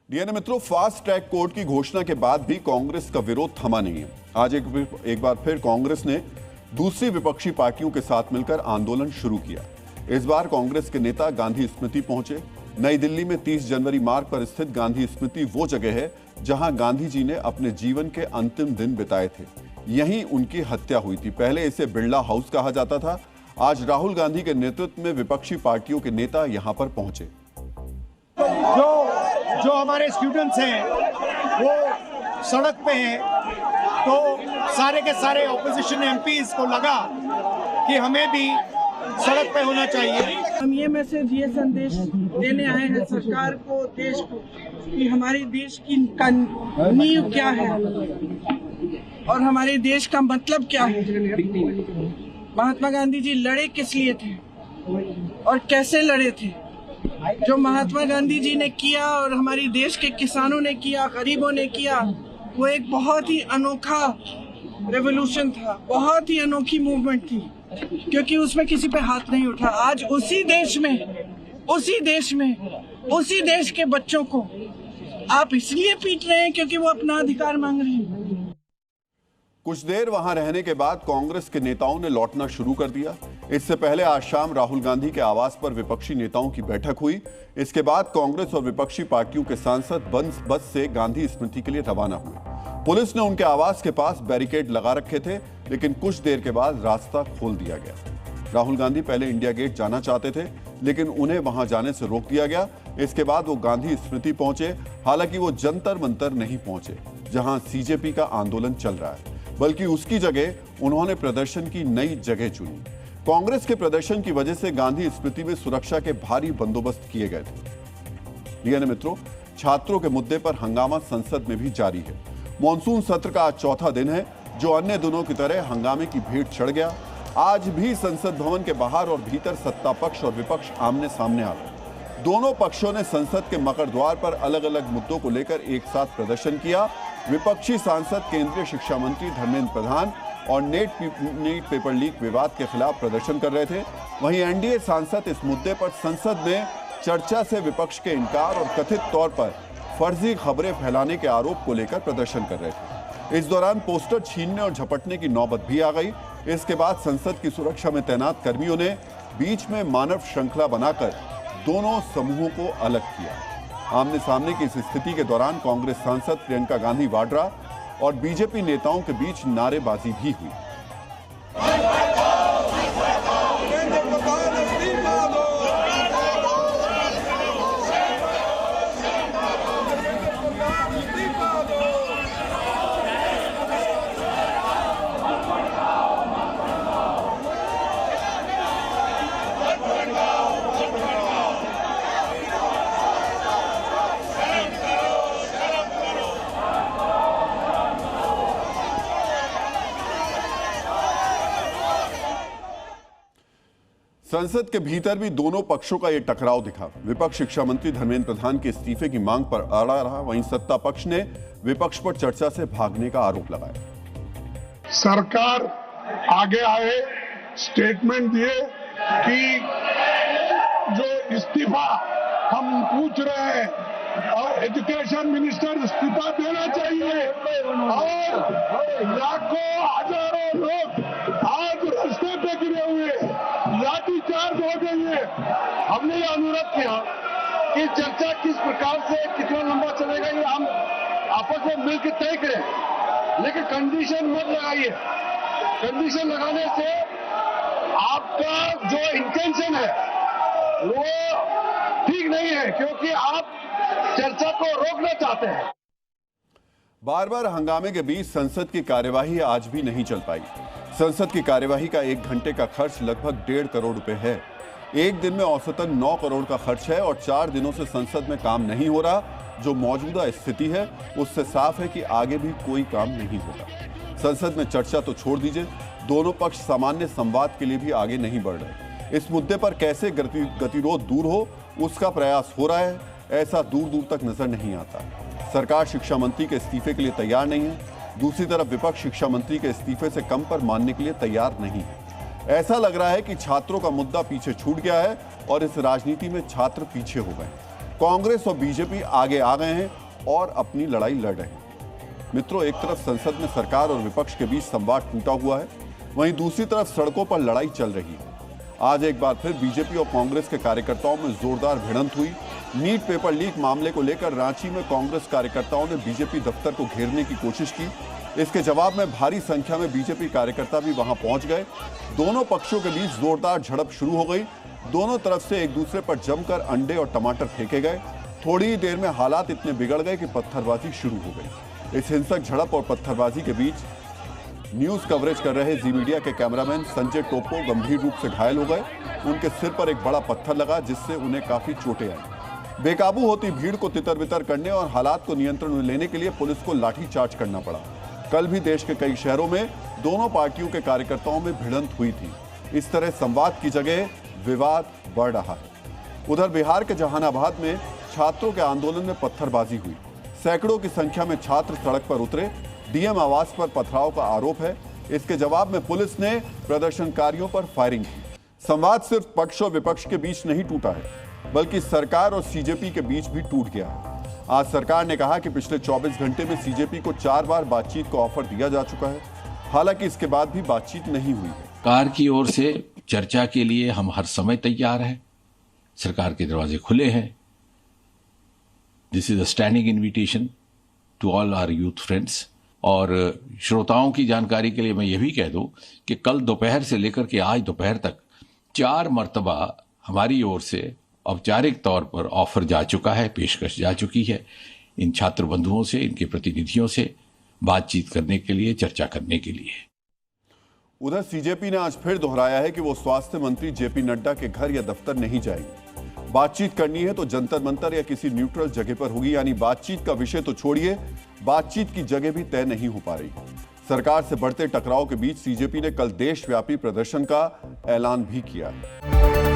DNA मित्रों, fast track court की घोषणा के बाद भी कांग्रेस का विरोध थमा नहीं है। आज एक बार फिर कांग्रेस ने दूसरी विपक्षी पार्टियों के साथ मिलकर आंदोलन शुरू किया। इस बार कांग्रेस के नेता गांधी स्मृति पहुंचे। नई दिल्ली में 30 जनवरी मार्ग पर स्थित गांधी स्मृति वो जगह है जहां गांधी जी ने अपने जीवन के अंतिम दिन बिताए थे। यहीं उनकी हत्या हुई थी। पहले इसे बिरला हाउस कहा जाता था। आज राहुल गांधी के नेतृत्व में विपक्षी पार्टियों के नेता यहां पर पहुंचे। जो हमारे स्टूडेंट्स हैं वो सड़क पे हैं, तो सारे के सारे ऑपोजिशन एमपीज को लगा कि हमें भी सड़क पे होना चाहिए। हम ये मैसेज, ये संदेश देने आए हैं सरकार को, देश को, कि हमारे देश की नींव क्या है और हमारे देश का मतलब क्या है। महात्मा गांधी जी लड़े किस लिए थे और कैसे लड़े थे। जो महात्मा गांधी जी ने किया और हमारी देश के किसानों ने किया, गरीबों ने किया, वो एक बहुत ही अनोखा रेवोल्यूशन था, बहुत ही अनोखी मूवमेंट थी, क्योंकि उसमें किसी पे हाथ नहीं उठा। आज उसी देश के बच्चों को आप इसलिए पीट रहे हैं क्योंकि वो अपना अधिकार मांग रहे हैं। कुछ देर वहां रहने के बाद कांग्रेस के नेताओं ने लौटना शुरू कर दिया। इससे पहले आज शाम राहुल गांधी के आवास पर विपक्षी नेताओं की बैठक हुई। इसके बाद कांग्रेस और विपक्षी पार्टियों के सांसद बस से गांधी स्मृति के लिए रवाना हुए। पुलिस ने उनके आवास के पास बैरिकेड लगा रखे थे, लेकिन कुछ देर के बाद रास्ता खोल दिया गया। राहुल गांधी पहले इंडिया गेट जाना चाहते थे, लेकिन उन्हें वहां जाने से रोक दिया गया। इसके बाद वो गांधी स्मृति पहुंचे। हालांकि वो जंतर मंतर नहीं पहुंचे, जहां सीजेपी का आंदोलन चल रहा है, बल्कि उसकी जगह उन्होंने प्रदर्शन की नई जगह चुनी। कांग्रेस के प्रदर्शन की वजह से गांधी स्मृति में सुरक्षा के भारी बंदोबस्त किए गए थे। डीएनए मित्रों, छात्रों के मुद्दे पर हंगामा संसद में भी जारी है। मॉनसून सत्र का आज चौथा दिन है। जो अन्य दिनों की तरह हंगामे की भीड़ चढ़ गया। आज भी संसद भवन के बाहर और भीतर सत्ता पक्ष और विपक्ष आमने सामने आ गए। दोनों पक्षों ने संसद के मकर द्वार पर अलग अलग मुद्दों को लेकर एक साथ प्रदर्शन किया। विपक्षी सांसद केंद्रीय शिक्षा मंत्री धर्मेंद्र प्रधान और नेट पेपर लीक विवाद के खिलाफ प्रदर्शन कर रहे थे। वहीं एनडीए सांसद इस मुद्दे पर संसद में चर्चा से विपक्ष के इनकार और कथित तौर पर फर्जी खबरें फैलाने के आरोप को लेकर प्रदर्शन कर रहे थे। इस दौरान पोस्टर छीनने और झपटने की नौबत भी आ गई। इसके बाद संसद की सुरक्षा में तैनात कर्मियों ने बीच में मानव श्रृंखला बनाकर दोनों समूहों को अलग किया। आमने सामने की इस स्थिति के दौरान कांग्रेस सांसद प्रियंका गांधी वाड्रा और बीजेपी नेताओं के बीच नारेबाजी भी हुई। संसद के भीतर भी दोनों पक्षों का यह टकराव दिखा। विपक्ष शिक्षा मंत्री धर्मेंद्र प्रधान के इस्तीफे की मांग पर अड़ा रहा। वहीं सत्ता पक्ष ने विपक्ष पर चर्चा से भागने का आरोप लगाया। सरकार आगे आए, स्टेटमेंट दिए कि जो इस्तीफा हम पूछ रहे हैं और एजुकेशन मिनिस्टर इस्तीफा देना चाहिए। और लाखों हजारों लोग आज रास्ते पे गिरे हुए, लाठीचार्ज हो गई है। हमने ये अनुरोध किया कि चर्चा किस प्रकार से कितना लंबा चलेगा ये हम आपस में मिलकर तय करें, लेकिन कंडीशन मत लगाइए। कंडीशन लगाने से आपका जो इंटेंशन है वो ठीक नहीं है, क्योंकि आप चर्चा को रोकना चाहते हैं। बार बार हंगामे के बीच संसद की कार्यवाही आज भी नहीं चल पाई। संसद की कार्यवाही का 1 घंटे का खर्च लगभग 1.5 करोड़ रुपए है। एक दिन में औसतन 9 करोड़ का खर्च है और 4 दिनों से संसद में काम नहीं हो रहा। जो मौजूदा स्थिति है उससे साफ है कि आगे भी कोई काम नहीं होगा। संसद में चर्चा तो छोड़ दीजिए, दोनों पक्ष सामान्य संवाद के लिए भी आगे नहीं बढ़ रहे। इस मुद्दे पर कैसे गतिरोध दूर हो उसका प्रयास हो रहा है, ऐसा दूर दूर तक नजर नहीं आता। सरकार शिक्षा मंत्री के इस्तीफे के लिए तैयार नहीं है। दूसरी तरफ विपक्ष शिक्षा मंत्री के इस्तीफे से कम पर मानने के लिए तैयार नहीं है। ऐसा लग रहा है कि छात्रों का मुद्दा पीछे छूट गया है और इस राजनीति में छात्र पीछे हो गए। कांग्रेस और बीजेपी आगे आ गए हैं और अपनी लड़ाई लड़ रहे हैं। मित्रों, एक तरफ संसद में सरकार और विपक्ष के बीच संवाद टूटा हुआ है, वहीं दूसरी तरफ सड़कों पर लड़ाई चल रही है। आज एक बार फिर बीजेपी और कांग्रेस के कार्यकर्ताओं में जोरदार भिड़ंत हुई। नीट पेपर लीक मामले को लेकर रांची में कांग्रेस कार्यकर्ताओं ने बीजेपी दफ्तर को घेरने की कोशिश की। इसके जवाब में भारी संख्या में बीजेपी कार्यकर्ता भी वहां पहुंच गए। दोनों पक्षों के बीच जोरदार झड़प शुरू हो गई। दोनों तरफ से एक दूसरे पर जमकर अंडे और टमाटर फेंके गए। थोड़ी ही देर में हालात इतने बिगड़ गए कि पत्थरबाजी शुरू हो गई। इस हिंसक झड़प और पत्थरबाजी के बीच न्यूज कवरेज कर रहे जी मीडिया के कैमरामैन संजय टोप्पो गंभीर रूप से घायल हो गए। उनके सिर पर एक बड़ा पत्थर लगा, जिससे उन्हें काफी चोटें आई। बेकाबू होती भीड़ को तितर-बितर करने और हालात को नियंत्रण में लेने के लिए पुलिस को लाठीचार्ज करना पड़ा। कल भी देश के कई शहरों में दोनों पार्टियों के कार्यकर्ताओं में भिड़ंत हुई थी। इस तरह संवाद की जगह विवाद बढ़ रहा है। उधर बिहार के जहानाबाद में छात्रों के आंदोलन में पत्थरबाजी हुई। सैकड़ों की संख्या में छात्र सड़क पर उतरे। डीएम आवास पर पथराव का आरोप है। इसके जवाब में पुलिस ने प्रदर्शनकारियों पर फायरिंग की। संवाद सिर्फ पक्ष और विपक्ष के बीच नहीं टूटा है, बल्कि सरकार और सीजेपी के बीच भी टूट गया है। आज सरकार ने कहा कि पिछले 24 घंटे में सीजेपी को 4 बार बातचीत का ऑफर दिया जा चुका है। हालांकि इसके बाद भी बातचीत नहीं हुई है। सरकार की ओर से चर्चा के लिए हम हर समय तैयार हैं। सरकार के दरवाजे खुले हैं। This is a standing invitation to all our youth friends. और श्रोताओं की जानकारी के लिए मैं ये भी कह दूं कि कल दोपहर से लेकर के आज दोपहर तक 4 मर्तबा हमारी ओर से औपचारिक तौर पर ऑफर जा चुका है, पेशकश जा चुकी है इन छात्र बंधुओं से, इनके प्रतिनिधियों से बातचीत करने के लिए, चर्चा करने के लिए। उधर सीजेपी ने आज फिर दोहराया है कि वो स्वास्थ्य मंत्री जेपी नड्डा के घर या दफ्तर नहीं जाएंगे। बातचीत करनी है तो जंतर मंतर या किसी न्यूट्रल जगह पर होगी। यानी बातचीत का विषय तो छोड़िए, बातचीत की जगह भी तय नहीं हो पा रही। सरकार से बढ़ते टकराव के बीच सीजेपी ने कल देशव्यापी प्रदर्शन का ऐलान भी किया है।